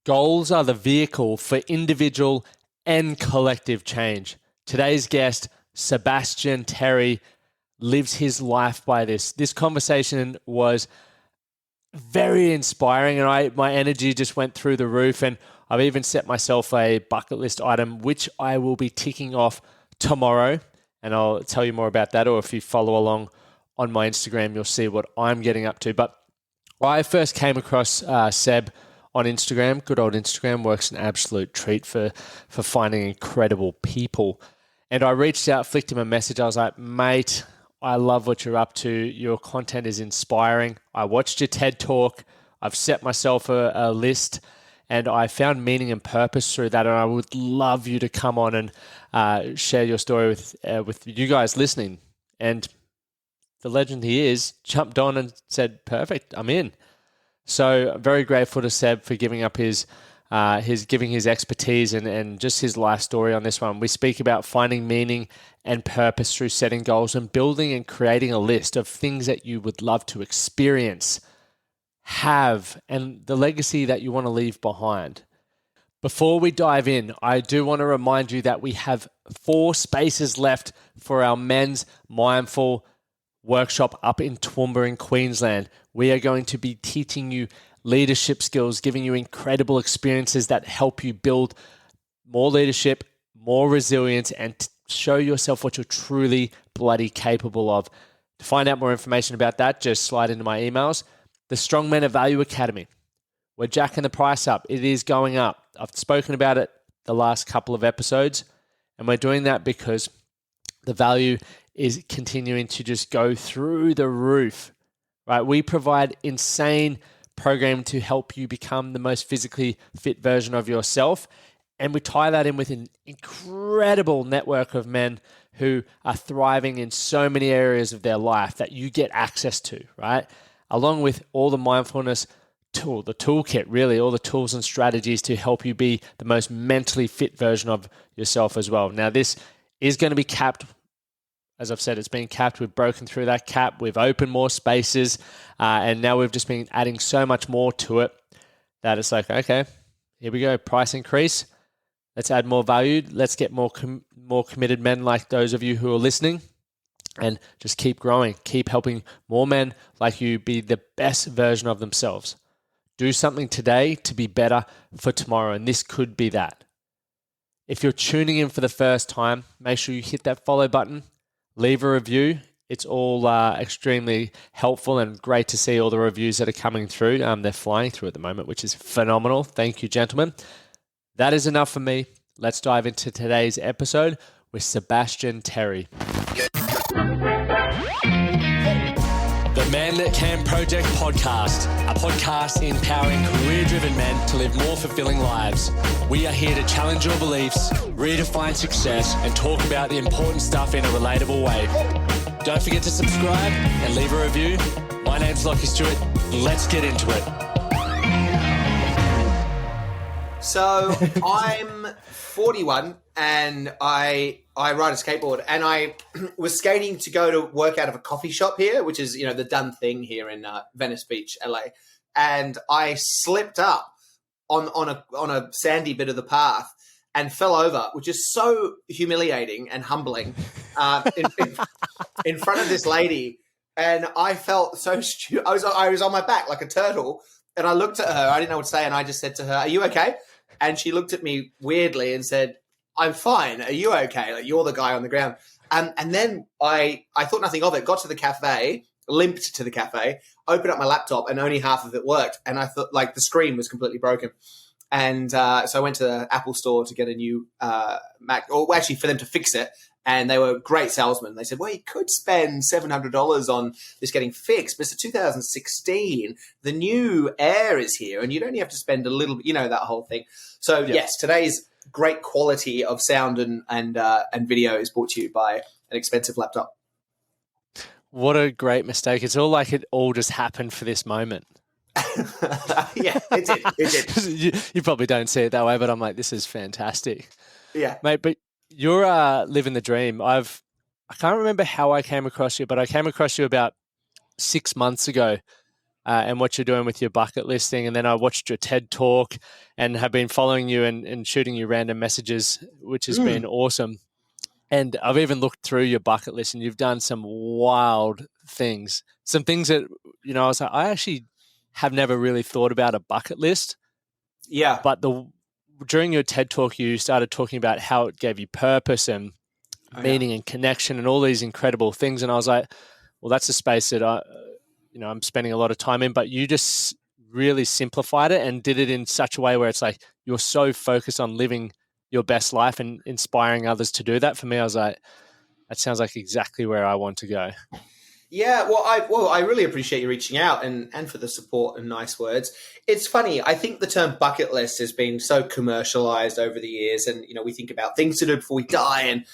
Goals are the vehicle for individual and collective change. Today's guest, Sebastian Terry, lives his life by this. This conversation was very inspiring, and my energy just went through the roof, and I've even set myself a bucket list item, which I will be ticking off tomorrow, and I'll tell you more about that, or if you follow along on my Instagram, you'll see what I'm getting up to. But I first came across Seb on Instagram. Good old Instagram works an absolute treat for finding incredible people. And I reached out, flicked him a message. I was like, mate, I love what you're up to. Your content is inspiring. I watched your TED Talk. I've set myself a list, and I found meaning and purpose through that. And I would love you to come on and share your story with you guys listening. And the legend he is jumped on and said, perfect, I'm in. So very grateful to Seb for giving up his expertise and just his life story on this one. We speak about finding meaning and purpose through setting goals and building and creating a list of things that you would love to experience, have, and the legacy that you want to leave behind. Before we dive in, I do want to remind you that we have 4 spaces left for our men's mindful workshop up in Toowoomba in Queensland. We are going to be teaching you leadership skills, giving you incredible experiences that help you build more leadership, more resilience, and show yourself what you're truly bloody capable of. To find out more information about that, just slide into my emails. The Strong Men of Value Academy. We're jacking the price up. It is going up. I've spoken about it the last couple of episodes, and we're doing that because the value is continuing to just go through the roof, right? We provide insane program to help you become the most physically fit version of yourself. And we tie that in with an incredible network of men who are thriving in so many areas of their life that you get access to, right? Along with all the mindfulness tool, the toolkit, really, all the tools and strategies to help you be the most mentally fit version of yourself as well. Now, this is going to be capped. As I've said, it's been capped. We've broken through that cap. We've opened more spaces. And now we've just been adding so much more to it that it's like, okay, here we go. Price increase. Let's add more value. Let's get more committed men like those of you who are listening, and just keep growing. Keep helping more men like you be the best version of themselves. Do something today to be better for tomorrow. And this could be that. If you're tuning in for the first time, make sure you hit that follow button. Leave a review. It's all extremely helpful and great to see all the reviews that are coming through. They're flying through at the moment, which is phenomenal. Thank you, gentlemen. That is enough for me. Let's dive into today's episode with Sebastian Terry. The Men That Can Project podcast, a podcast empowering career-driven men to live more fulfilling lives. We are here to challenge your beliefs, redefine success, and talk about the important stuff in a relatable way. Don't forget to subscribe and leave a review. My name's Lachlan Stuart. Let's get into it. So I'm 41 and I ride a skateboard, and I was skating to go to work out of a coffee shop here, which is, the done thing here in Venice Beach, LA. And I slipped up on a sandy bit of the path and fell over, which is so humiliating and humbling in front of this lady. And I felt so stupid. I was on my back like a turtle, and I looked at her. I didn't know what to say, and I just said to her, "Are you okay?" And she looked at me weirdly and said, "I'm fine. Are you okay? Like, you're the guy on the ground." And then I thought nothing of it, got to the cafe, limped to the cafe, opened up my laptop, and only half of it worked. And I thought, the screen was completely broken. And so I went to the Apple store to get a new Mac, or actually for them to fix it. And they were great salesmen. They said, well, you could spend $700 on this getting fixed, but it's a 2016. The new Air is here, and you'd only have to spend a little bit, that whole thing. So, yes, today's great quality of sound and video is brought to you by an expensive laptop. What a great mistake. It's all like it all just happened for this moment. Yeah, it did. You probably don't see it that way, but I'm like, this is fantastic. Yeah. Mate, but you're living the dream. I can't remember how I came across you, but I came across you about 6 months ago. and what you're doing with your bucket listing. And then I watched your TED talk and have been following you and shooting you random messages, which has been awesome. And I've even looked through your bucket list, and you've done some wild things. Some things that, I was like, I actually have never really thought about a bucket list. Yeah. But during your TED talk, you started talking about how it gave you purpose and meaning and connection and all these incredible things. And I was like, well, that's a space that I'm spending a lot of time in, but you just really simplified it and did it in such a way where it's like, you're so focused on living your best life and inspiring others to do that. For me, I was like, that sounds like exactly where I want to go. Yeah, well, I really appreciate you reaching out and for the support and nice words. It's funny. I think the term bucket list has been so commercialized over the years, and we think about things to do before we die, and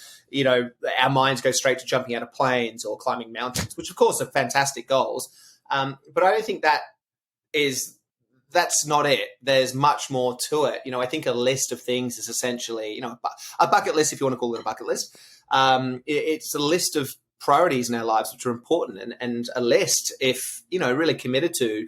our minds go straight to jumping out of planes or climbing mountains, which of course are fantastic goals. But I don't think that's not it. There's much more to it. I think a list of things is essentially, a bucket list, if you want to call it a bucket list. It's a list of priorities in our lives which are important, and a list, if really committed to,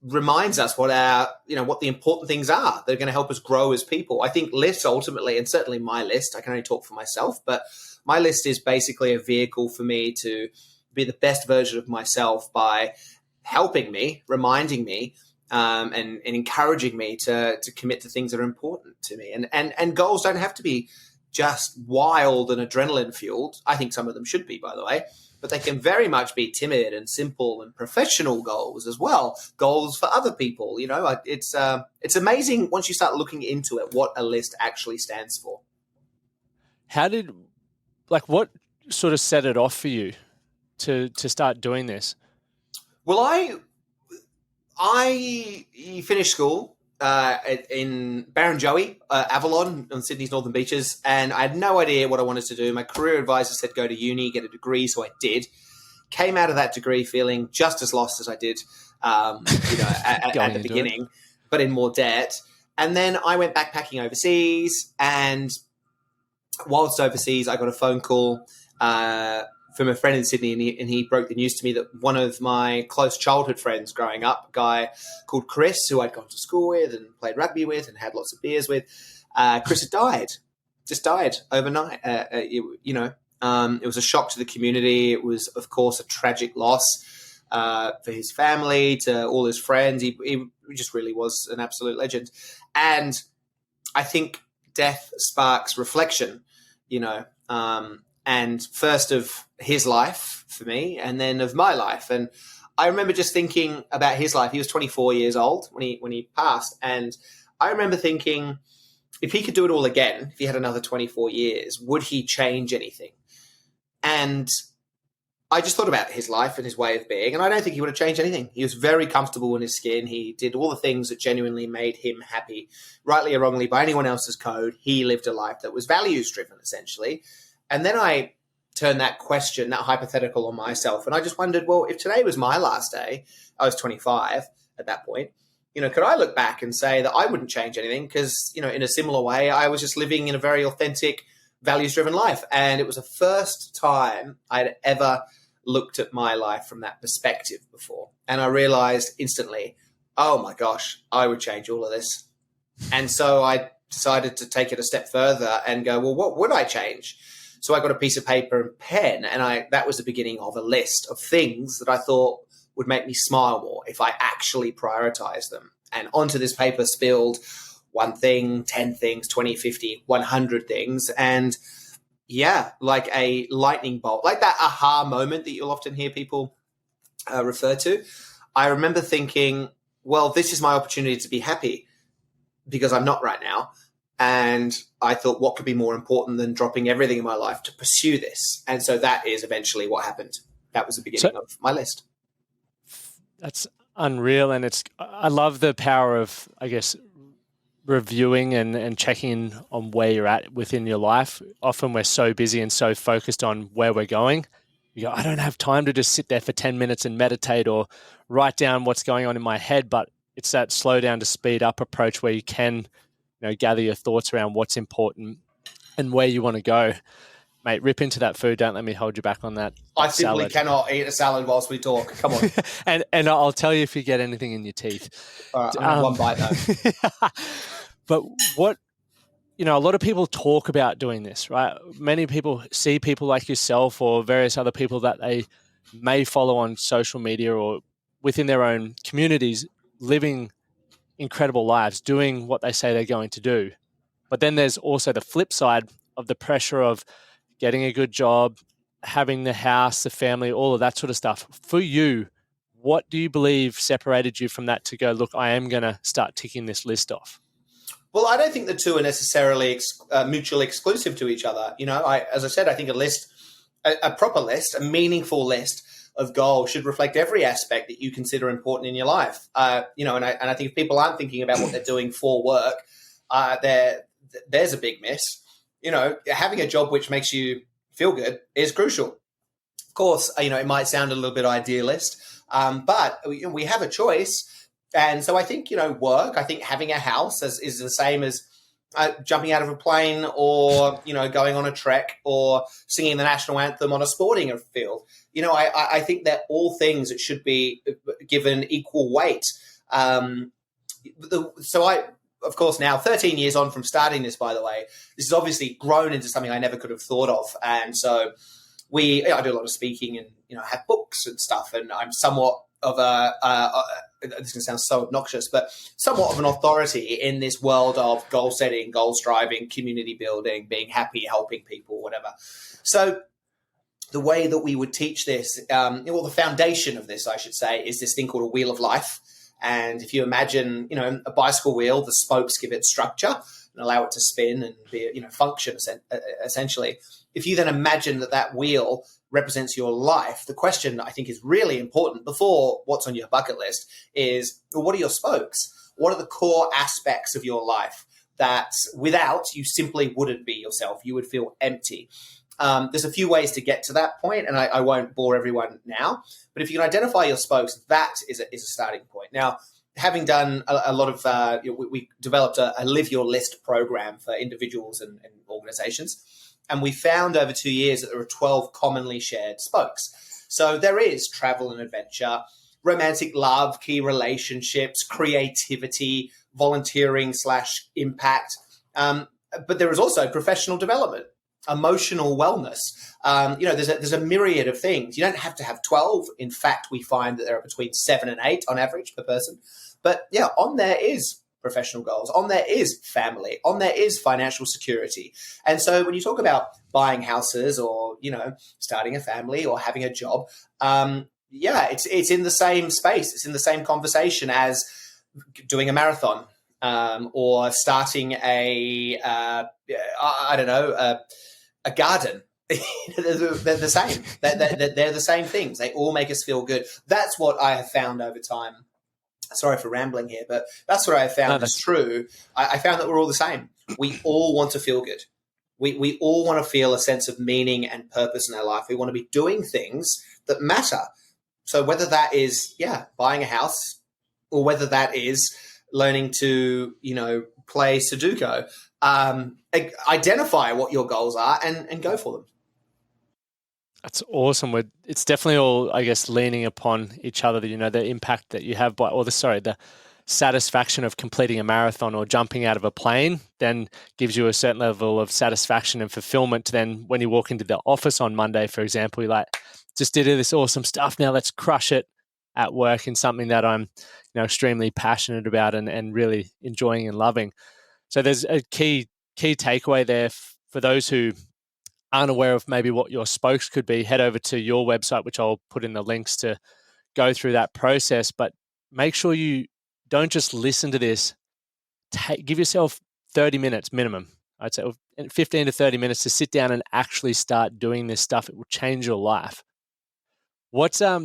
reminds us what the important things are that are going to help us grow as people. I think lists ultimately, and certainly my list, I can only talk for myself, but my list is basically a vehicle for me to be the best version of myself by helping me, reminding me, and encouraging me to commit to things that are important to me. And goals don't have to be just wild and adrenaline fueled. I think some of them should be, by the way, but they can very much be timid and simple and professional goals as well. Goals for other people. It's amazing once you start looking into it, what a list actually stands for. What sort of set it off for you to start doing this? Well, I finished school in Barrenjoey, Avalon, on Sydney's northern beaches, and I had no idea what I wanted to do. My career advisor said go to uni, get a degree, so I did. Came out of that degree feeling just as lost as I did, at the beginning, but in more debt. And then I went backpacking overseas, and whilst overseas, I got a phone call from a friend in Sydney, and he broke the news to me that one of my close childhood friends growing up, a guy called Chris, who I'd gone to school with and played rugby with and had lots of beers with, Chris had just died overnight. It was a shock to the community. It was, of course, a tragic loss for his family, to all his friends. He just really was an absolute legend. And I think death sparks reflection, and first of his life for me, and then of my life. And I remember just thinking about his life. He was 24 years old when he passed. And I remember thinking, if he could do it all again, if he had another 24 years, would he change anything? And I just thought about his life and his way of being, and I don't think he would have changed anything. He was very comfortable in his skin. He did all the things that genuinely made him happy, rightly or wrongly, by anyone else's code. He lived a life that was values-driven, essentially. And then I turned that question, that hypothetical, on myself, and I just wondered, well, if today was my last day, I was 25 at that point, could I look back and say that I wouldn't change anything because, in a similar way, I was just living in a very authentic, values-driven life. And it was the first time I'd ever looked at my life from that perspective before. And I realized instantly, oh my gosh, I would change all of this. And so I decided to take it a step further and go, well, what would I change? So I got a piece of paper and pen, and that was the beginning of a list of things that I thought would make me smile more if I actually prioritize them. And onto this paper spilled one thing, 10 things, 20, 50, 100 things. And yeah, like a lightning bolt, like that aha moment that you'll often hear people refer to. I remember thinking, well, this is my opportunity to be happy because I'm not right now. And I thought, what could be more important than dropping everything in my life to pursue this? And so that is eventually what happened. That was the beginning of my list. That's unreal. And I love the power of, I guess, reviewing and checking in on where you're at within your life. Often we're so busy and so focused on where we're going. You go, I don't have time to just sit there for 10 minutes and meditate or write down what's going on in my head. But it's that slow down to speed up approach where you can gather your thoughts around what's important and where you want to go. mate, rip into that food. Don't let me hold you back on that. I simply salad. cannot eat a salad whilst we talk. Come on. and I'll tell you if you get anything in your teeth. All right, I'm gonna have one bite though. But what, a lot of people talk about doing this, right? Many people see people like yourself or various other people that they may follow on social media or within their own communities living incredible lives, doing what they say they're going to do. But then there's also the flip side of the pressure of getting a good job, having the house, the family, all of that sort of stuff. For you, what do you believe separated you from that to go, look, I am going to start ticking this list off? Well, I don't think the two are necessarily mutually exclusive to each other. As I said, I think a proper list, a meaningful list of goals should reflect every aspect that you consider important in your life. And I think if people aren't thinking about what they're doing for work, there's a big miss. Having a job which makes you feel good is crucial. Of course, it might sound a little bit idealist, but we have a choice. And so I think, work, I think having a house is the same as jumping out of a plane or, going on a trek or singing the national anthem on a sporting field. I think they're all things that should be given equal weight. Of course, now 13 years on from starting this, by the way, this has obviously grown into something I never could have thought of. And so I do a lot of speaking and, have books and stuff. And I'm somewhat of this is going to sound so obnoxious, but somewhat of an authority in this world of goal setting, goal striving, community building, being happy, helping people, whatever. So the way that we would teach this, the foundation of this, I should say, is this thing called a wheel of life. And if you imagine, a bicycle wheel, the spokes give it structure and allow it to spin and be, function essentially. If you then imagine that wheel represents your life, the question I think is really important before what's on your bucket list is, well, what are your spokes? What are the core aspects of your life that without you simply wouldn't be yourself? You would feel empty. There's a few ways to get to that point, and I won't bore everyone now. But if you can identify your spokes, that is a starting point. Now, having done a lot of, we developed a Live Your List program for individuals and organizations. And we found over 2 years that there are 12 commonly shared spokes. So there is travel and adventure, romantic love, key relationships, creativity, volunteering / impact. But there is also professional development, emotional wellness. There's a myriad of things. You don't have to have 12. In fact, we find that there are between 7 and 8 on average per person. But yeah, on there is professional goals. On there is family. On there is financial security. And so when you talk about buying houses or, starting a family or having a job, it's in the same space. It's in the same conversation as doing a marathon or starting a garden. They're the same. They're the same things. They all make us feel good. That's what I have found over time. Sorry for rambling here, but that's what I found is true. I found that we're all the same. We all want to feel good. We all want to feel a sense of meaning and purpose in our life. We want to be doing things that matter. So whether that is, buying a house or whether that is learning to, play Sudoku, identify what your goals are and go for them. That's awesome. It's definitely all, I guess, leaning upon each other, the impact that you have the satisfaction of completing a marathon or jumping out of a plane then gives you a certain level of satisfaction and fulfillment. Then when you walk into the office on Monday, for example, you're like, just did this awesome stuff. Now let's crush it at work in something that I'm, extremely passionate about and really enjoying and loving. So there's a key takeaway there for those who aren't aware of maybe what your spokes could be. Head over to your website, which I'll put in the links to go through that process. But make sure you don't just listen to this. Give yourself 30 minutes minimum. I'd say 15 to 30 minutes to sit down and actually start doing this stuff. It will change your life. What's I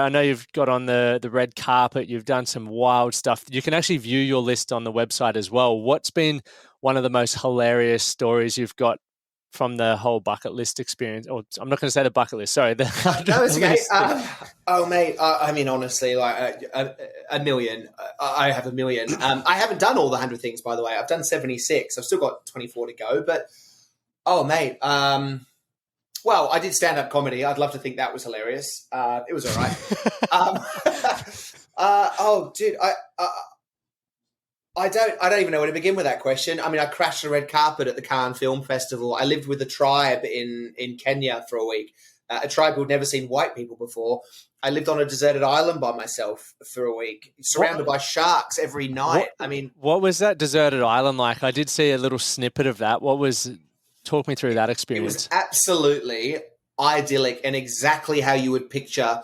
know you've got on the red carpet, you've done some wild stuff. You can actually view your list on the website as well. What's been one of the most hilarious stories you've got from the whole bucket list experience? Or I'm not going to say the bucket list, sorry. No, it's okay. Mate, I mean, honestly, like a million. I have a million. I haven't done all the 100 things, by the way. I've done 76. I've still got 24 to go. But Oh, mate. Well, I did stand-up comedy. I'd love to think that was hilarious. It was all right. um, dude, I don't even know where to begin with that question. I mean, I crashed the red carpet at the Cannes Film Festival. I lived with a tribe in Kenya for a week, a tribe who'd never seen white people before. I lived on a deserted island by myself for a week, surrounded by sharks every night. What was that deserted island like? I did see a little snippet of that. Talk me through that experience. It was absolutely idyllic and exactly how you would picture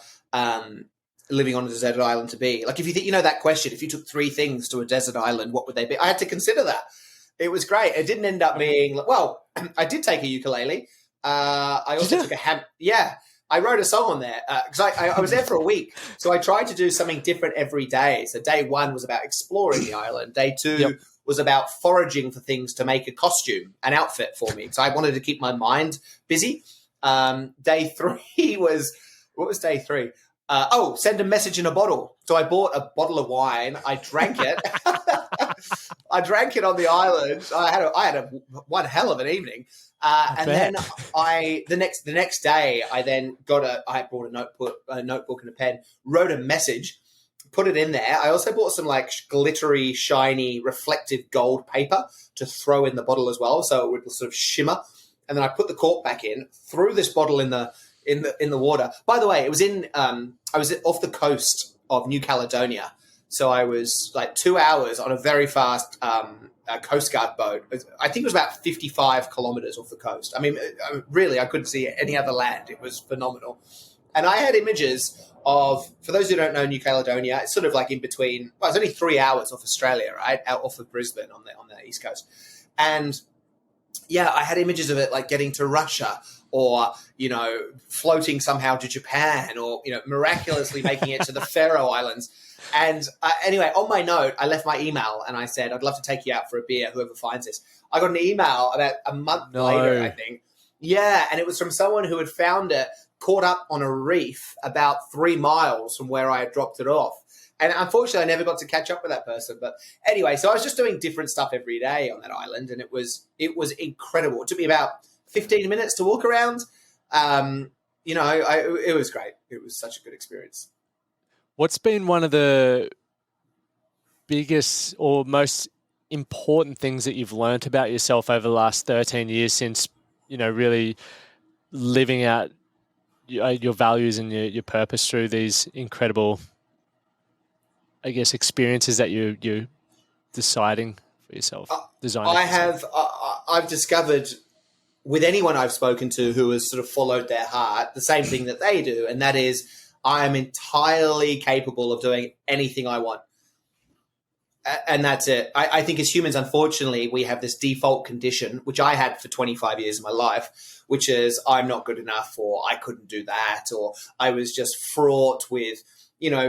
living on a deserted island to be. Like, if you think, that question, if you took 3 things to a desert island, what would they be? I had to consider that. It was great. It didn't end up being, well, I did take a ukulele. I also took a ham. Yeah, I wrote a song on there because I was there for a week. So I tried to do something different every day. So day 1 was about exploring the island. Day 2 was about foraging for things to make a costume, an outfit for me. So I wanted to keep my mind busy. Day 3 was, what was day 3? Send a message in a bottle. So I bought a bottle of wine. I drank it. I drank it on the island. I had one hell of an evening. Then the next day, I brought a notebook and a pen, wrote a message, put it in there. I also bought some like glittery, shiny, reflective gold paper to throw in the bottle as well, so it would sort of shimmer. And then I put the cork back in, threw this bottle in the water. By the way, it was I was off the coast of New Caledonia, so I was like 2 hours on a very fast Coast Guard boat. I think it was about 55 kilometers off the coast. I mean, really, I couldn't see any other land. It was phenomenal. And I had images of, for those who don't know New Caledonia, it's sort of like in between. Well, it's only 3 hours off Australia, right, out off of Brisbane on the east coast, and yeah, I had images of it like getting to Russia or, floating somehow to Japan or, miraculously making it to the Faroe Islands. And anyway, on my note, I left my email and I said, I'd love to take you out for a beer, whoever finds this. I got an email about a month later, I think. Yeah, and it was from someone who had found it caught up on a reef about 3 miles from where I had dropped it off. And unfortunately, I never got to catch up with that person. But anyway, so I was just doing different stuff every day on that island, and it was incredible. It took me about 15 minutes to walk around. It was great. It was such a good experience. What's been one of the biggest or most important things that you've learned about yourself over the last 13 years since, really living out your values and your purpose through these incredible, I guess, experiences that you're deciding for yourself? I've discovered with anyone I've spoken to who has sort of followed their heart, the same thing that they do. And that is, I am entirely capable of doing anything I want. And that's it. I think as humans, unfortunately, we have this default condition, which I had for 25 years of my life, which is I'm not good enough, or I couldn't do that, or I was just fraught with,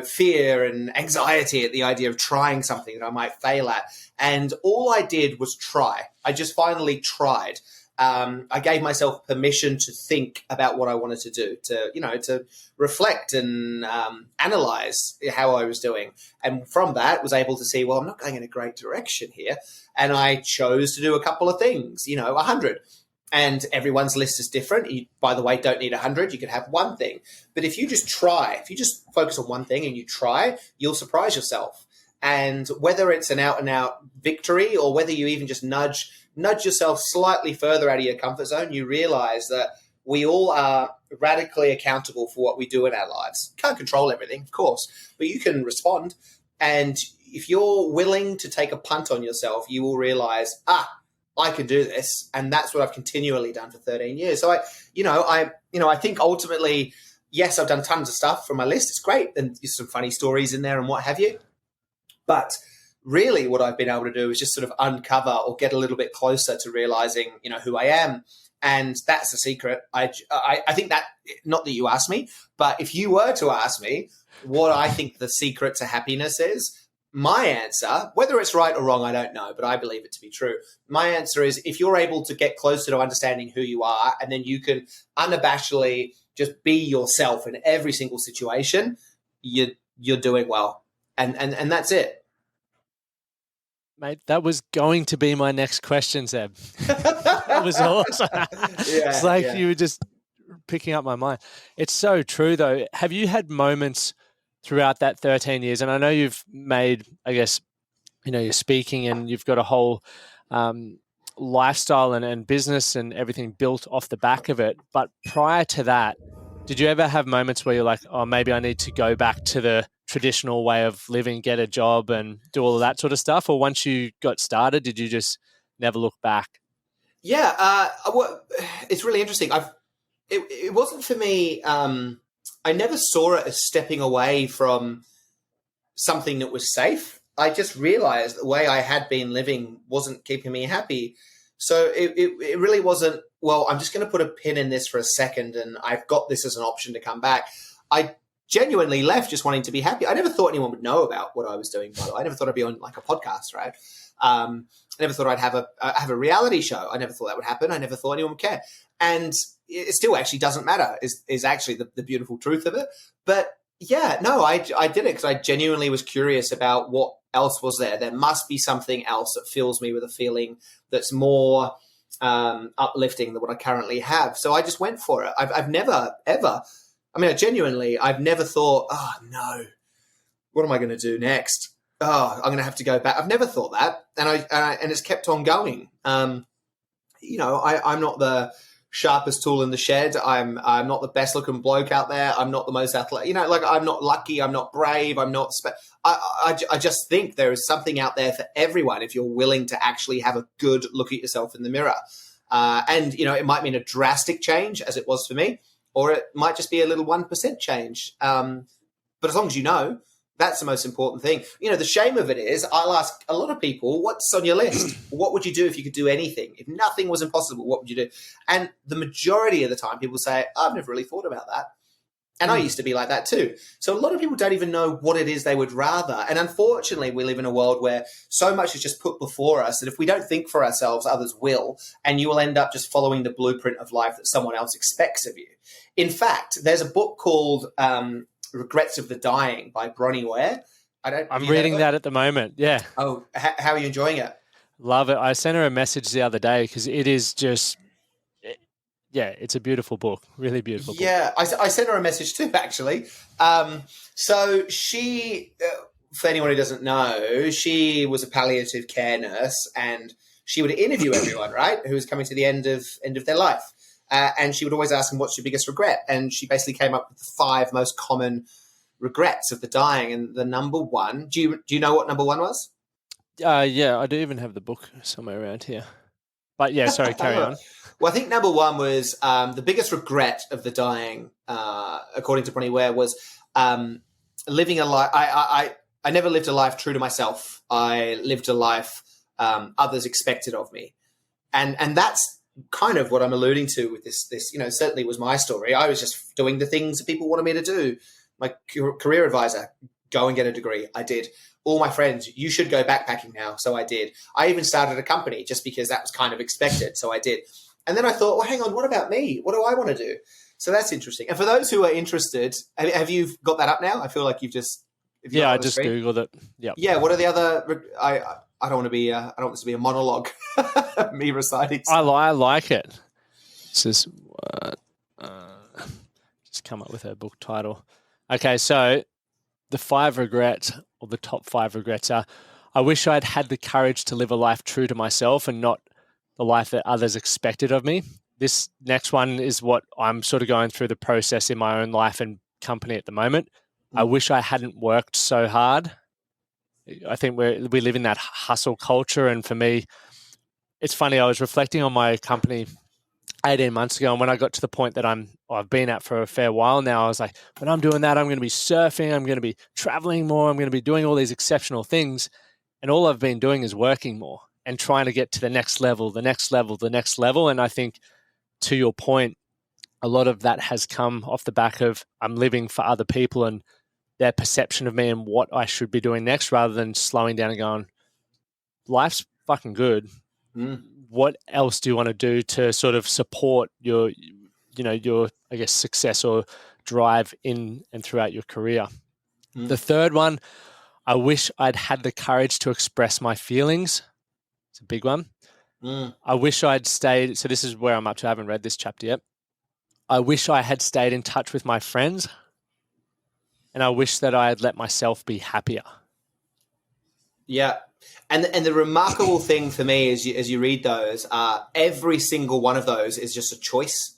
fear and anxiety at the idea of trying something that I might fail at. And all I did was try. I just finally tried. I gave myself permission to think about what I wanted to do, to reflect and analyze how I was doing. And from that, was able to see, well, I'm not going in a great direction here. And I chose to do a couple of things, 100. And everyone's list is different. You, by the way, don't need 100. You can have one thing. But if you just try, if you just focus on one thing and you try, you'll surprise yourself. And whether it's an out-and-out victory or whether you even just nudge yourself slightly further out of your comfort zone, you realize that we all are radically accountable for what we do in our lives. Can't control everything, of course, but you can respond. And if you're willing to take a punt on yourself, you will realize, I can do this. And that's what I've continually done for 13 years. So I think ultimately, yes, I've done tons of stuff from my list. It's great. And there's some funny stories in there and what have you. But really what I've been able to do is just sort of uncover or get a little bit closer to realizing, who I am. And that's the secret. I think that, not that you asked me, but if you were to ask me what I think the secret to happiness is, my answer, whether it's right or wrong, I don't know, but I believe it to be true. My answer is, if you're able to get closer to understanding who you are, and then you can unabashedly just be yourself in every single situation, you're doing well. And that's it. Mate, that was going to be my next question, Seb. That was awesome. It's like you were just picking up my mind. It's so true, though. Have you had moments throughout that 13 years? And I know you've made, I guess, you're speaking and you've got a whole lifestyle and business and everything built off the back of it. But prior to that, did you ever have moments where you're like, oh, maybe I need to go back to the traditional way of living, get a job and do all of that sort of stuff? Or once you got started, did you just never look back? Yeah, it's really interesting. It wasn't for me. I never saw it as stepping away from something that was safe. I just realized the way I had been living wasn't keeping me happy. So it really wasn't, well, I'm just going to put a pin in this for a second and I've got this as an option to come back. I genuinely left just wanting to be happy. I never thought anyone would know about what I was doing, by the way. I never thought I'd be on like a podcast, right? I never thought I'd have a reality show. I never thought that would happen. I never thought anyone would care. And it still actually doesn't matter, is actually the beautiful truth of it. But yeah, no, I did it because I genuinely was curious about what else was there. There must be something else that fills me with a feeling that's more uplifting than what I currently have. So I just went for it. I've never, ever, I've never thought, oh no, what am I going to do next? Oh, I'm going to have to go back. I've never thought that. And it's kept on going. I'm not the sharpest tool in the shed. I'm not the best looking bloke out there. I'm not the most athletic, I'm not lucky. I'm not brave. I'm not, I just think there is something out there for everyone if you're willing to actually have a good look at yourself in the mirror. And it might mean a drastic change as it was for me, or it might just be a little 1% change. But as long as you know, that's the most important thing. The shame of it is I'll ask a lot of people, what's on your list? What would you do if you could do anything? If nothing was impossible, what would you do? And the majority of the time people say, I've never really thought about that. And I used to be like that too. So a lot of people don't even know what it is they would rather. And unfortunately, we live in a world where so much is just put before us that if we don't think for ourselves, others will. And you will end up just following the blueprint of life that someone else expects of you. In fact, there's a book called Regrets of the Dying by Bronnie Ware. I'm reading that at the moment. Yeah. Oh, how are you enjoying it? Love it. I sent her a message the other day because it is just, it's a beautiful book. Really beautiful book. Yeah, I sent her a message too, actually. So she, for anyone who doesn't know, she was a palliative care nurse and she would interview everyone, right, who was coming to the end of their life. And she would always ask them, what's your biggest regret? And she basically came up with the 5 most common regrets of the dying. And the number one, do you know what number 1 was? Yeah, I do even have the book somewhere around here. But yeah, sorry, carry on. Well, I think number 1 was the biggest regret of the dying, according to Bronnie Ware, was living a life. I never lived a life true to myself. I lived a life others expected of me. And that's kind of what I'm alluding to with this, certainly was my story. I was just doing the things that people wanted me to do. My career advisor, go and get a degree. I did. All my friends, you should go backpacking now. So I did. I even started a company just because that was kind of expected. So I did. And then I thought, well, hang on, what about me? What do I want to do? So that's interesting. And for those who are interested, have you got that up now? I feel like you've just... I just Googled it. Yeah. Yeah. What are the other... I don't want to be. I don't want this to be a monologue. Me reciting. I like it. It's just come up with a book title. Okay, so the 5 regrets, or the top 5 regrets, are: I wish I'd had the courage to live a life true to myself and not the life that others expected of me. This next one is what I'm sort of going through the process in my own life and company at the moment. I wish I hadn't worked so hard. I think we live in that hustle culture. And for me, it's funny, I was reflecting on my company 18 months ago. And when I got to the point that I've been at for a fair while now, I was like, when I'm doing that, I'm going to be surfing, I'm going to be traveling more, I'm going to be doing all these exceptional things. And all I've been doing is working more and trying to get to the next level, the next level, the next level. And I think, to your point, a lot of that has come off the back of I'm living for other people and their perception of me and what I should be doing next, rather than slowing down and going, life's fucking good. What else do you want to do to sort of support your I guess success or drive in and throughout your career? The third one, I wish I'd had the courage to express my feelings. It's a big one. Mm. I wish I'd stayed. So this is where I'm up to. I haven't read this chapter yet. I wish I had stayed in touch with my friends, and I wish that I had let myself be happier. Yeah. And the remarkable thing for me as you read those, every single one of those is just a choice.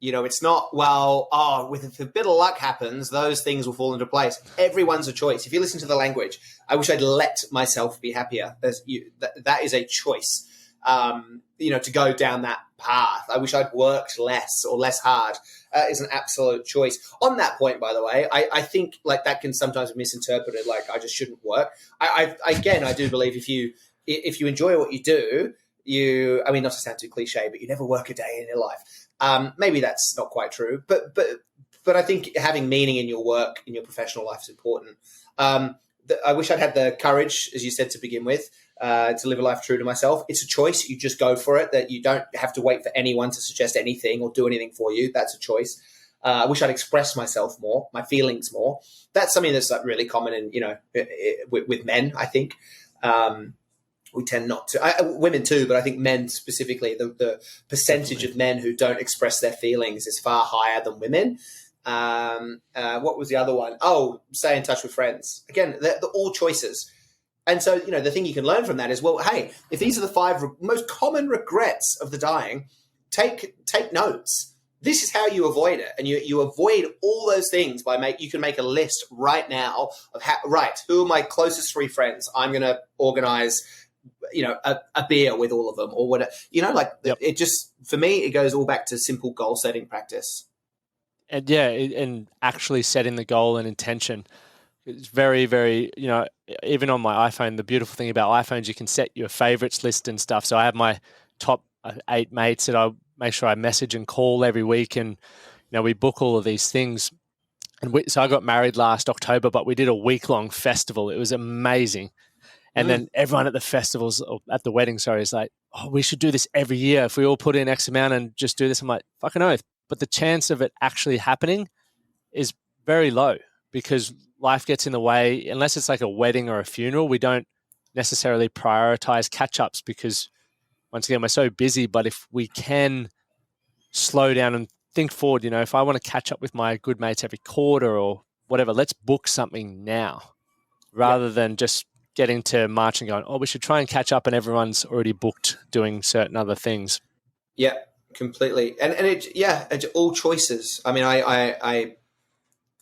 It's not, if a bit of luck happens, those things will fall into place. Everyone's a choice. If you listen to the language, I wish I'd let myself be happier. That is a choice, to go down that path. I wish I'd worked less or less hard is an absolute choice. On that point, by the way, I think like that can sometimes be misinterpreted, like I just shouldn't work. I do believe if you enjoy what you do, not to sound too cliche, but you never work a day in your life. Maybe that's not quite true, but I think having meaning in your work, in your professional life is important. I wish I'd had the courage, as you said to begin with, to live a life true to myself. It's a choice. You just go for it, that you don't have to wait for anyone to suggest anything or do anything for you. That's a choice. I wish I'd expressed myself more, my feelings more. That's something that's like really common in, with men, I think. We tend not to, women too, but I think men specifically, the percentage of men who don't express their feelings is far higher than women. What was the other one? Oh, stay in touch with friends. Again, they're all choices. And so, the thing you can learn from that is, well, hey, if these are the 5 most common regrets of the dying, take notes. This is how you avoid it. And you avoid all those things you can make a list right now of who are my closest 3 friends? I'm going to organize, a beer with all of them or whatever, Yep. It just, for me, it goes all back to simple goal setting practice. And and actually setting the goal and intention. It's very, very, even on my iPhone, the beautiful thing about iPhones, you can set your favorites list and stuff. So I have my top 8 mates that I make sure I message and call every week. And, we book all of these things. And so I got married last October, but we did a week-long festival. It was amazing. And then everyone at the festivals, or at the wedding, is like, oh, we should do this every year. If we all put in X amount and just do this, I'm like, fucking oath. But the chance of it actually happening is very low because life gets in the way. Unless it's like a wedding or a funeral, we don't necessarily prioritize catch-ups because, once again, we're so busy. But if we can slow down and think forward, if I want to catch up with my good mates every quarter or whatever, let's book something now rather than just getting to March and going, oh, we should try and catch up and everyone's already booked doing certain other things. Yeah, completely. And it's all choices. I mean, I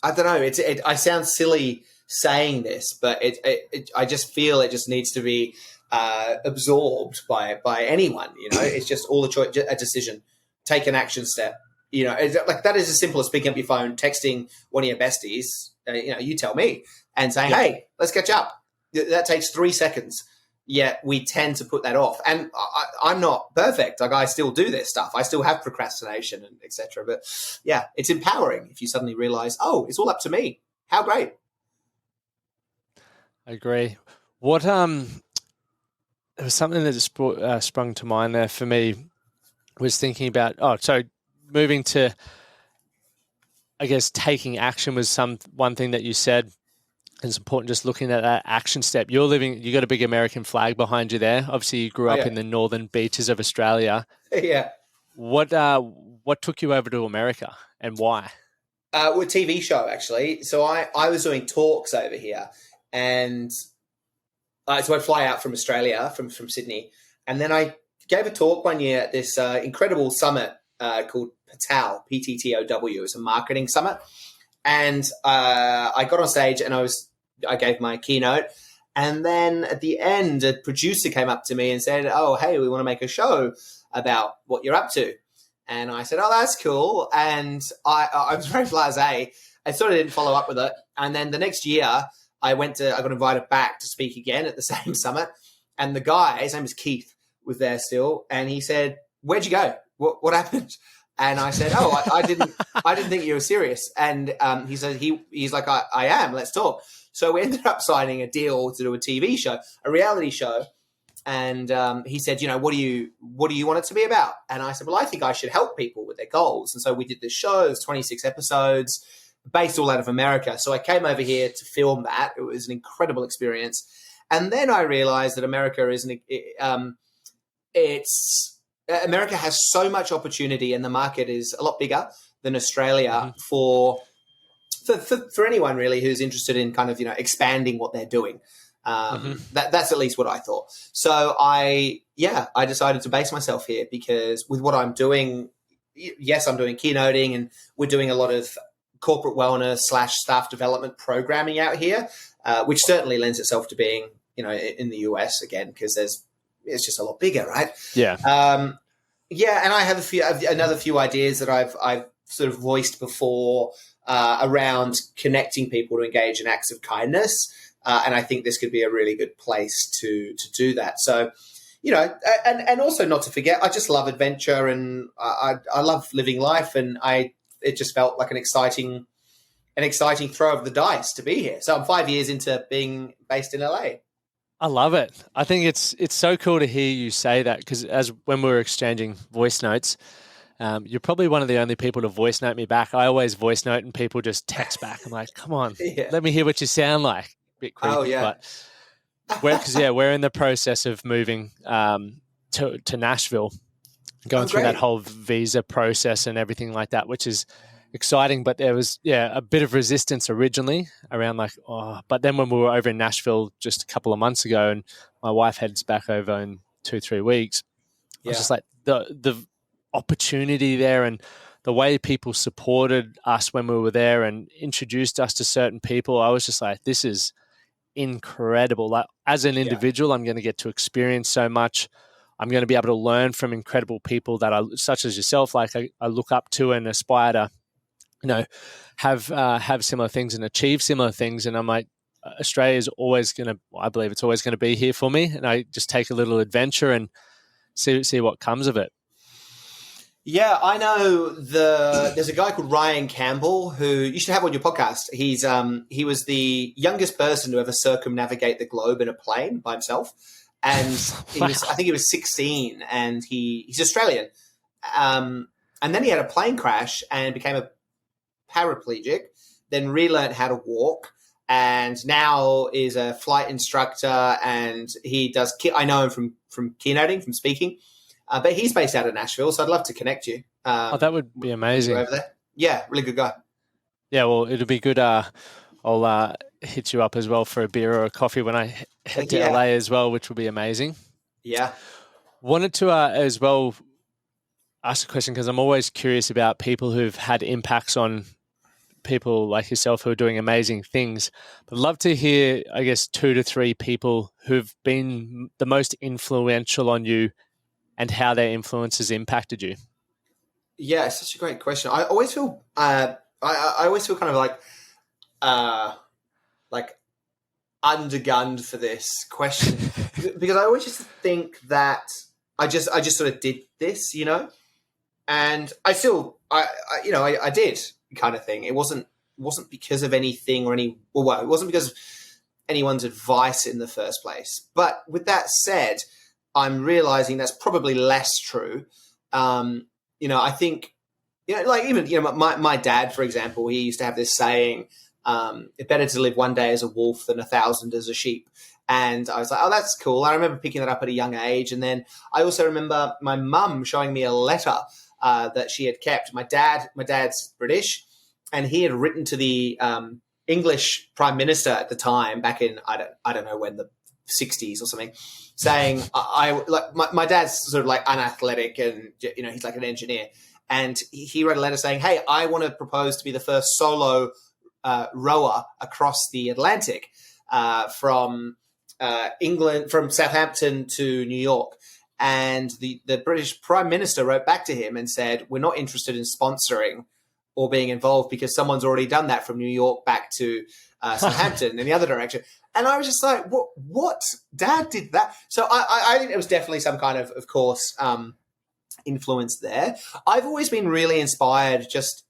don't know. I sound silly saying this, but I just feel it just needs to be absorbed by anyone. It's just all a decision. Take an action step. Like that is as simple as picking up your phone, texting one of your besties. You tell me, and saying, "Hey, let's catch up." That takes 3 seconds. Yet we tend to put that off. And I'm not perfect. Like I still do this stuff. I still have procrastination and etc. But yeah, it's empowering if you suddenly realize, oh, it's all up to me. How great. I agree. What there was something that just sprung to mind there for me was thinking about, so moving to, I guess, taking action was one thing that you said. It's important just looking at that action step. You got a big American flag behind you there. Obviously, you grew up in the northern beaches of Australia. Yeah. What took you over to America and why? A TV show, actually. So I was doing talks over here. And so I'd fly out from Australia, from Sydney. And then I gave a talk one year at this incredible summit called PTOW, PTTOW. It was a marketing summit. And I got on stage and I gave my keynote. And then at the end, a producer came up to me and said, oh, hey, we want to make a show about what you're up to. And I said, oh, that's cool. And I was very blasé. I sort of didn't follow up with it. And then the next year, I got invited back to speak again at the same summit. And the guy, his name is Keith, was there still. And he said, where'd you go? What happened? And I said, oh, I didn't think you were serious. And he said, he's like, I am, let's talk. So we ended up signing a deal to do a TV show, a reality show. And he said, what do you want it to be about? And I said, well, I think I should help people with their goals. And so we did this show. It was 26 episodes based all out of America. So I came over here to film that. It was an incredible experience. And then I realized that America isn't, it's America has so much opportunity, and the market is a lot bigger than Australia for anyone really who's interested in kind of expanding what they're doing. That's at least what I thought. So I decided to base myself here because with what I'm doing, yes, I'm doing keynoting, and we're doing a lot of corporate wellness / staff development programming out here, which certainly lends itself to being in the US again, because it's just a lot bigger, right? Yeah. And I have another few ideas that I've sort of voiced before around connecting people to engage in acts of kindness, and I think this could be a really good place to do that. So, and also not to forget, I just love adventure, and I love living life, and it just felt like an exciting throw of the dice to be here. So I'm 5 years into being based in LA. I love it. I think it's so cool to hear you say that, because when we were exchanging voice notes, you're probably one of the only people to voice note me back. I always voice note and people just text back. I'm like, come on, let me hear what you sound like. A bit creepy, oh, yeah. But we're in the process of moving to Nashville, going through that whole visa process and everything like that, which is exciting. But there was a bit of resistance originally around but then when we were over in Nashville just a couple of months ago, and my wife heads back over in 2-3 weeks, I was just like, the opportunity there and the way people supported us when we were there and introduced us to certain people, I was just like, this is incredible. Like, as an individual, I'm going to get to experience so much. I'm going to be able to learn from incredible people that such as yourself, like I look up to and aspire to, have similar things and achieve similar things. And I'm like, Australia is always I believe it's always going to be here for me. And I just take a little adventure and see what comes of it. Yeah, I know there's a guy called Ryan Campbell who you should have on your podcast. He was the youngest person to ever circumnavigate the globe in a plane by himself. And I think he was 16, and he's Australian. And then he had a plane crash and became a paraplegic, then relearned how to walk, and now is a flight instructor, and he does I know him from keynoting, from speaking. But he's based out of Nashville, so I'd love to connect you. That would be amazing. Over there. Yeah, really good guy. Yeah, well, it'll be good. I'll hit you up as well for a beer or a coffee when I head to LA as well, which will be amazing. Yeah. Wanted to as well ask a question, because I'm always curious about people who've had impacts on people like yourself who are doing amazing things. But I'd love to hear, I guess, 2 to 3 people who've been the most influential on you and how their influence has impacted you. Yeah, it's such a great question. I always feel I always feel kind of like undergunned for this question because I always just think that I just sort of did this, and I feel I did kind of thing. It wasn't because of anything or it wasn't because of anyone's advice in the first place. But with that said, I'm realizing that's probably less true. I think, my dad, for example, he used to have this saying, it's better to live one day as a wolf than 1,000 as a sheep. And I was like, oh, that's cool. I remember picking that up at a young age. And then I also remember my mum showing me a letter that she had kept. My dad's British, and he had written to the English Prime Minister at the time, back in, I don't know when, the 60s or something, saying my dad's sort of like unathletic, and he's like an engineer, and he wrote a letter saying, hey, I want to propose to be the first solo rower across the Atlantic from England, from Southampton to New York. And the British Prime Minister wrote back to him and said, we're not interested in sponsoring or being involved because someone's already done that from New York back to Southampton in the other direction. And I was just like, what? Dad did that? So I think it was definitely some kind of course, influence there. I've always been really inspired, just,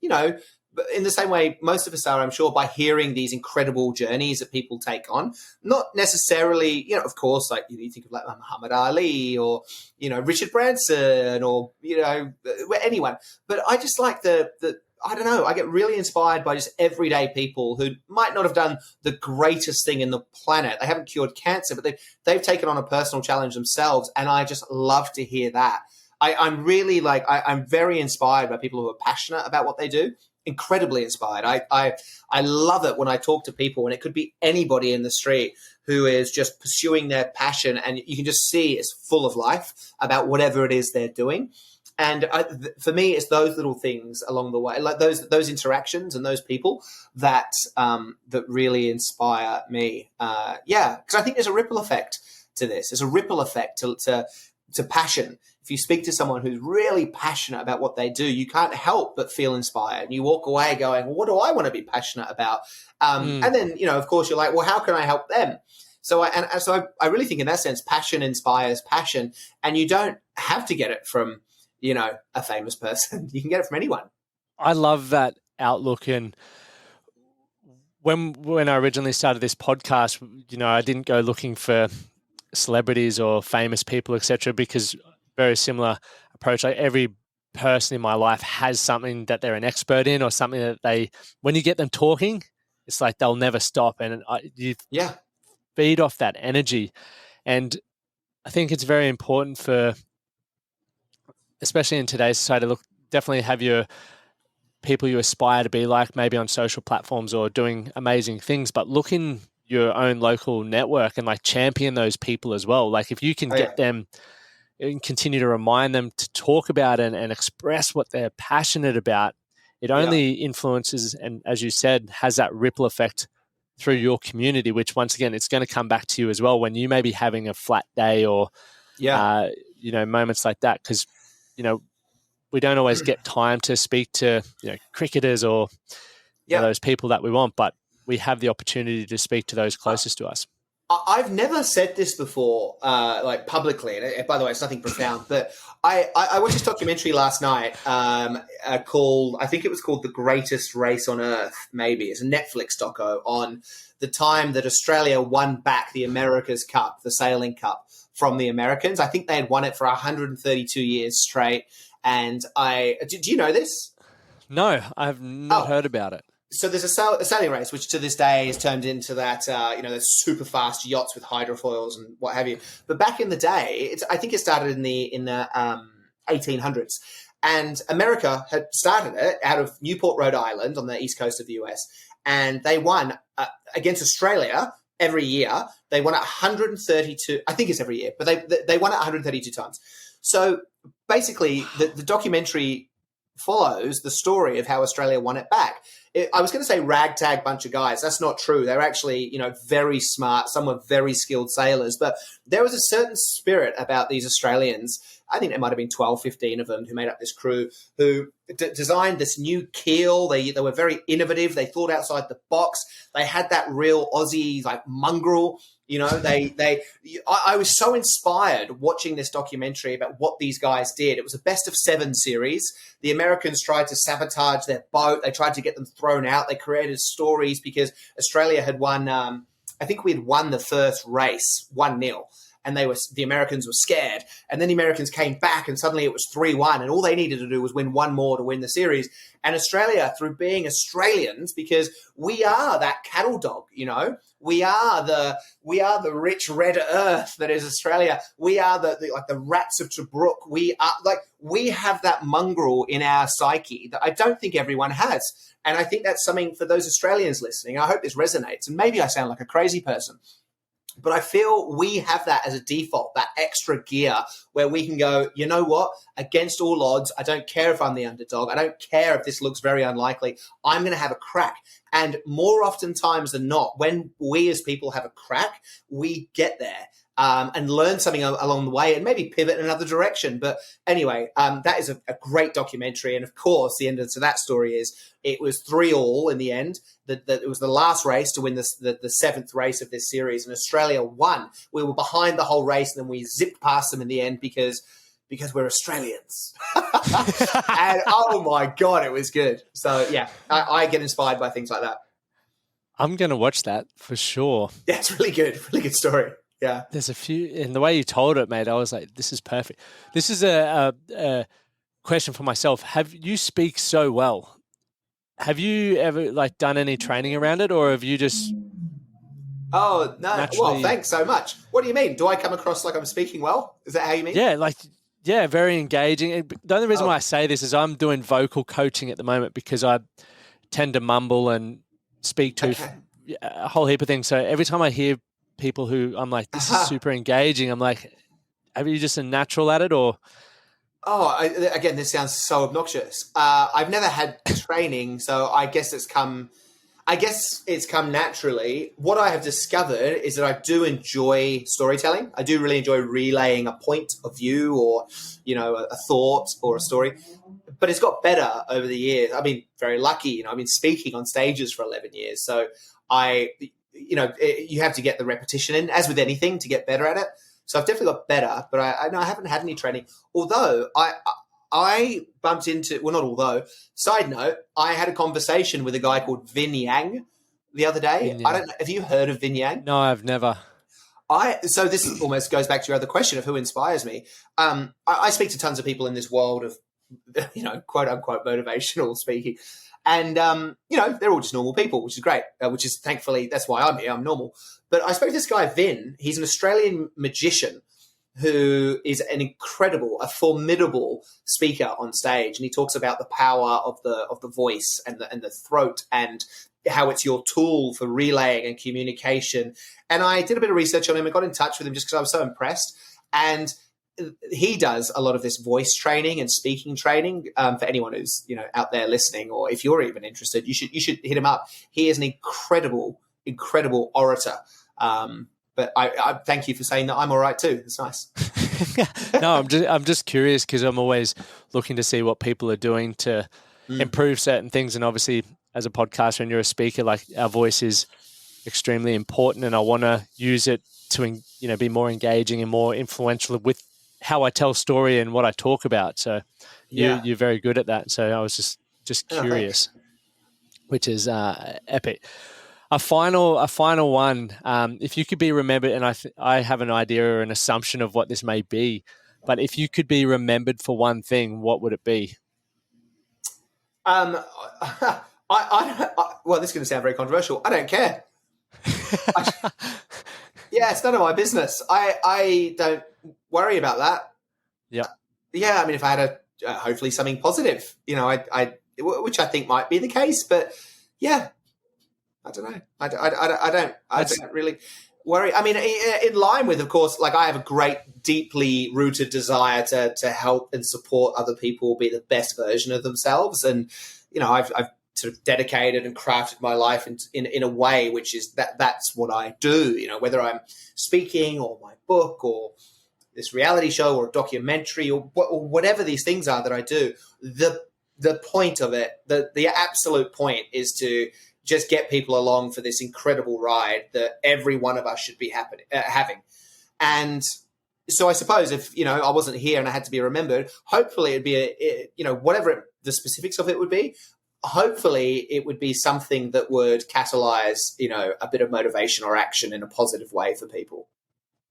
in the same way most of us are, I'm sure, by hearing these incredible journeys that people take on. Not necessarily, of course, like you think of like Muhammad Ali or, Richard Branson or, anyone. But I just like I don't know, I get really inspired by just everyday people who might not have done the greatest thing in the planet. They haven't cured cancer, but they've taken on a personal challenge themselves. And I just love to hear that. I'm really I'm very inspired by people who are passionate about what they do. Incredibly inspired. I love it when I talk to people, and it could be anybody in the street who is just pursuing their passion, and you can just see it's full of life about whatever it is they're doing. And for me, it's those little things along the way, like those interactions and those people that that really inspire me. Because I think there's a ripple effect to this. There's a ripple effect to passion. If you speak to someone who's really passionate about what they do, you can't help but feel inspired. You walk away going, well, what do I want to be passionate about? And then, of course, you're like, well, how can I help them? So I really think in that sense, passion inspires passion. And you don't have to get it from, a famous person. You can get it from anyone. I love that outlook. And when I originally started this podcast, I didn't go looking for celebrities or famous people, etc., because very similar approach. Like every person in my life has something that they're an expert in, or something that when you get them talking, it's like they'll never stop, and you feed off that energy. And I think it's very important for, especially in today's society, definitely have your people you aspire to be like, maybe on social platforms or doing amazing things, but look in your own local network and champion those people as well. Like if you can get them and continue to remind them to talk about and express what they're passionate about, it only influences, and as you said, has that ripple effect through your community, which once again, it's going to come back to you as well when you may be having a flat day or, moments like that. Because, we don't always get time to speak to, cricketers or those people that we want, but we have the opportunity to speak to those closest to us. I've never said this before, publicly. And by the way, it's nothing profound, but I watched this documentary last night called, I think it was called The Greatest Race on Earth, maybe. It's a Netflix doco on the time that Australia won back the America's Cup, the Sailing Cup, from the Americans. I think they had won it for 132 years straight. And do you know this? No, I have not heard about it. So there's a sailing race, which to this day is turned into that, those super fast yachts with hydrofoils and what have you. But back in the day, I think it started in the 1800s, and America had started it out of Newport, Rhode Island, on the east coast of the US, and they won against Australia every year. They won it 132. I think it's every year, but they won it 132 times. So basically, the documentary follows the story of how Australia won it back. I was going to say ragtag bunch of guys. That's not true. They're actually, very smart. Some were very skilled sailors. But there was a certain spirit about these Australians. I think there might have been 12, 15 of them who made up this crew, who designed this new keel. They were very innovative. They thought outside the box. They had that real Aussie mongrel. I was so inspired watching this documentary about what these guys did. It was a best of 7 series. The Americans tried to sabotage their boat. They tried to get them thrown out. They created stories because Australia had won. I think we had won the first race 1-0. And the Americans were scared. And then the Americans came back and suddenly it was 3-1. And all they needed to do was win one more to win the series. And Australia, through being Australians, because we are that cattle dog, we are the rich red earth that is Australia. We are the rats of Tobruk. We have that mongrel in our psyche that I don't think everyone has. And I think that's something for those Australians listening. I hope this resonates. And maybe I sound like a crazy person, but I feel we have that as a default, that extra gear where we can go, you know what, against all odds, I don't care if I'm the underdog. I don't care if this looks very unlikely. I'm going to have a crack. And more often times than not, when we as people have a crack, we get there. And learn something along the way and maybe pivot in another direction. But anyway, that is a great documentary. And of course, the end to that story is it was 3-3 in the end. That it was the last race to win the 7th race of this series, and Australia won. We were behind the whole race, and then we zipped past them in the end because we're Australians. And oh my God, it was good. So yeah, I get inspired by things like that. I'm going to watch that for sure. Yeah, it's really good story. Yeah. There's a few, and the way you told it, mate, I was like, this is perfect. This is a question for myself. You speak so well. Have you ever like done any training around it, or have you just Oh no! Well, naturally? thanks so much. What do you mean? Do I come across like I'm speaking well? Is that how you mean? Yeah, like yeah, very engaging. The only reason Oh, why I say this is I'm doing vocal coaching at the moment because I tend to mumble and speak to okay. a whole heap of things. So every time I hear people who I'm like, this is super engaging, I'm like, are you just a natural at it, or Again, this sounds so obnoxious. I've never had training, so I guess it's come. I guess it's come naturally. What I have discovered is that I do enjoy storytelling. I do really enjoy relaying a point of view, or a thought or a story. But it's got better over the years. I've been very lucky. I've been speaking on stages for 11 years, so you have to get the repetition in, as with anything, to get better at it. So I've definitely got better, but I haven't had any training. Although I bumped into, well, not although, side note, I had a conversation with a guy called Vin Yang the other day. I Vinyang? don't know, have you heard of Vin Yang? No, I've never. So this almost goes back to your other question of who inspires me. I speak to tons of people in this world of, quote unquote motivational speaking. And, they're all just normal people, which is great, which is thankfully, that's why I'm here. I'm normal. But I spoke to this guy, Vin. He's an Australian magician who is a formidable speaker on stage. And he talks about the power of the voice and the throat, and how it's your tool for relaying and communication. And I did a bit of research on him and got in touch with him just because I was so impressed. And he does a lot of this voice training and speaking training. For anyone who's out there listening, or if you're even interested, you should hit him up. He is an incredible orator. But I thank you for saying that I'm all right too. It's nice. No, I'm just curious because I'm always looking to see what people are doing to improve certain things. And obviously, as a podcaster and you're a speaker, like our voice is extremely important, and I want to use it to be more engaging and more influential with how I tell story and what I talk about. So you're very good at that. So I was just curious, which is epic. A final one. If you could be remembered, and I have an idea or an assumption of what this may be, but if you could be remembered for one thing, what would it be? Um, well, this is going to sound very controversial. I don't care. Yeah, it's none of my business. I don't worry about that. Yeah. Yeah, I mean, if I had hopefully something positive, which I think might be the case, but yeah, I don't know. I don't really worry. I mean, in line with, of course, like I have a great, deeply rooted desire to help and support other people be the best version of themselves. And, I've sort of dedicated and crafted my life in a way which is that's what I do, whether I'm speaking or my book or this reality show or a documentary or whatever these things are that I do. The point of it, the absolute point is to just get people along for this incredible ride that every one of us should be having. And so I suppose if, I wasn't here and I had to be remembered, hopefully it'd be whatever the specifics of it would be, hopefully it would be something that would catalyze, a bit of motivation or action in a positive way for people.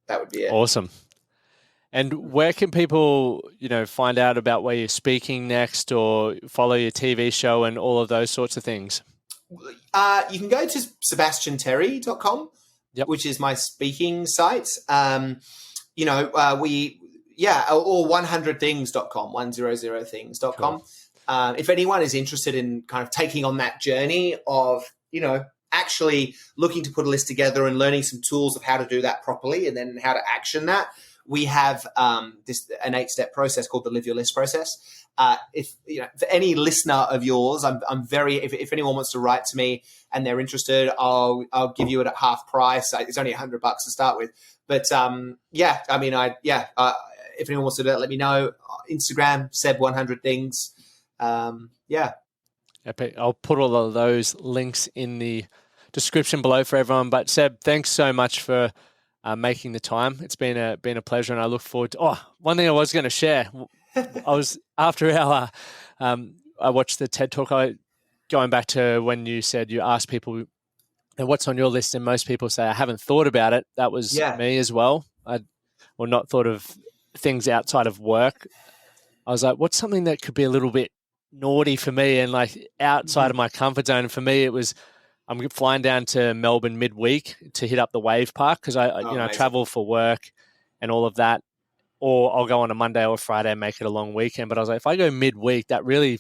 That would be it. Awesome. And where can people, find out about where you're speaking next, or follow your TV show and all of those sorts of things? You can go to sebastianterry.com, which is my speaking site. Or 100things.com, 100things.com. Cool. If anyone is interested in kind of taking on that journey of, actually looking to put a list together and learning some tools of how to do that properly and then how to action that, we have an 8-step process called the Live Your List process. If for any listener of yours, I'm very. If anyone wants to write to me and they're interested, I'll give you it at half price. It's only $100 to start with. But if anyone wants to do that, let me know. Instagram Seb100things. Epic. I'll put all of those links in the description below for everyone. But Seb, thanks so much for making the time. It's been a pleasure, and I look forward to. One thing I was going to share. I was after our. I watched the TED Talk. Going back to when you said you asked people, what's on your list, and most people say I haven't thought about it. That was me as well. Or not thought of things outside of work. I was like, what's something that could be a little bit naughty for me and like outside of my comfort zone. And for me, I'm flying down to Melbourne midweek to hit up the wave park because I travel for work and all of that. Or I'll go on a Monday or Friday and make it a long weekend. But I was like, if I go midweek, that really,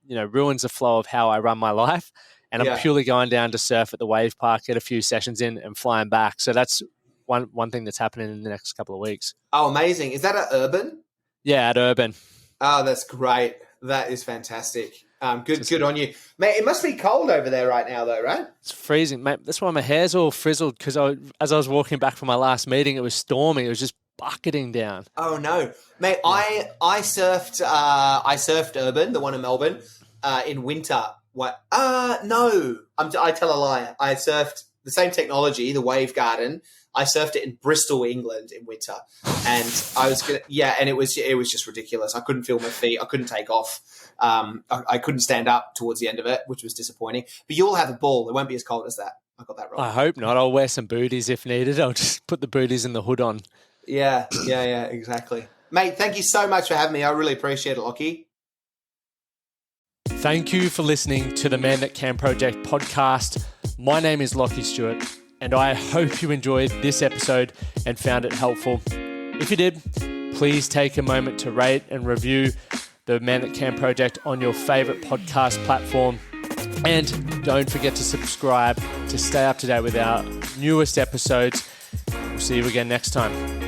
ruins the flow of how I run my life. And I'm purely going down to surf at the wave park, get a few sessions in and flying back. So that's one thing that's happening in the next couple of weeks. Oh, amazing. Is that at Urban? Yeah, at Urban. Oh, that's great. That is fantastic. Good on you. Mate, it must be cold over there right now though, right? It's freezing, mate. That's why my hair's all frizzled because as I was walking back from my last meeting, it was storming. It was just bucketing down. Oh no. Mate, I surfed Urban, the one in Melbourne, in winter. What? No. I tell a lie. I surfed the same technology, the Wave Garden. I surfed it in Bristol, England in winter. And and it was just ridiculous. I couldn't feel my feet. I couldn't take off. I couldn't stand up towards the end of it, which was disappointing. But you'll have a ball. It won't be as cold as that. I got that wrong. I hope not. I'll wear some booties if needed. I'll just put the booties and the hood on. Yeah, exactly. Mate, thank you so much for having me. I really appreciate it, Lockie. Thank you for listening to the Man That Can Project podcast. My name is Lockie Stuart, and I hope you enjoyed this episode and found it helpful. If you did, please take a moment to rate and review the Man That Can Project on your favorite podcast platform. And don't forget to subscribe to stay up to date with our newest episodes. We'll see you again next time.